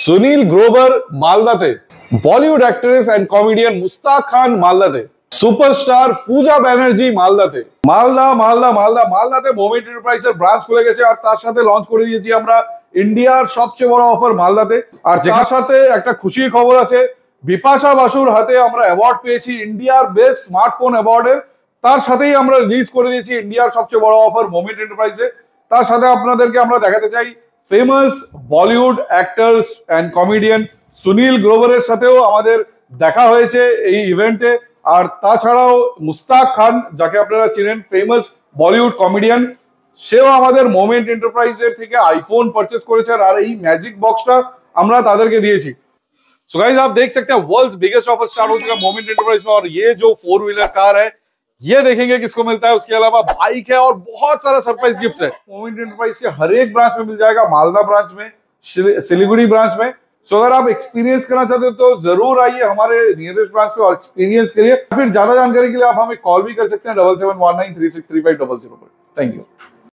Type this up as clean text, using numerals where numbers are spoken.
সুনীল গ্রোভার মালদাতে, Bollywood actress and comedian Mushtaq Khan মালদাতে, superstar পূজা ব্যানার্জি মালদাতে। মালদাতে মোমেন্ট এন্টারপ্রাইজের ব্রাঞ্চ খুলে গেছে, আর তার সাথে লঞ্চ করে দিয়েছি আমরা ইন্ডিয়ার সবচেয়ে বড় অফার মালদাতে। আর যার সাথে একটা খুশির খবর আছে, বিপাশা বাসুর হাতে আমরা অ্যাওয়ার্ড পেয়েছি ইন্ডিয়ার বেস্ট স্মার্টফোন অ্যাওয়ার্ডের। তার সাথেই আমরা রিলিজ করে দিয়েছি ইন্ডিয়ার সবচেয়ে বড় অফার মোমেন্ট এন্টারপ্রাইজে। তার সাথে আপনাদেরকে আমরা দেখাতে চাই famous Bollywood actor and comedian Sunil গ্রোভারের সাথেও আমাদের দেখা হয়েছে এই ইভেন্টে। আর তাছাড়াও মুস্তাক খান, যাকে আপনারা চিনেন, ফেমাস বলিউড কমেডিয়ান, সেও আমাদের মোমেন্ট এন্টারপ্রাইজের থেকে आईफोन परचेस করেছে। আর এই ম্যাজিক বক্সটা আমরা তাদেরকে দিয়েছি। सो गाइस, आप देख सकते हैं वर्ल्ड्स बिगेस्ट ऑफर स्टार्ट हो चुका है मोमेंट एंटरप्राइज में। और ये जो 4 व्हीलर कार है, ये देखेंगे किसको मिलता है। उसके अलावा बाइक है और बहुत सारा सरप्राइज गिफ्ट्स है। मोमेंट एंटरप्राइज के हर एक ब्रांच में मिल जाएगा, मालदा ब्रांच में, सिलीगुड़ी ब्रांच में। सो अगर आप एक्सपीरियंस करना चाहते हो तो जरूर आइए हमारे नियरेस्ट ब्रांच पे और एक्सपीरियंस करिए। फिर ज्यादा जानकारी के लिए आप हमें कॉल भी कर सकते हैं 7719363500 पर। Thank you.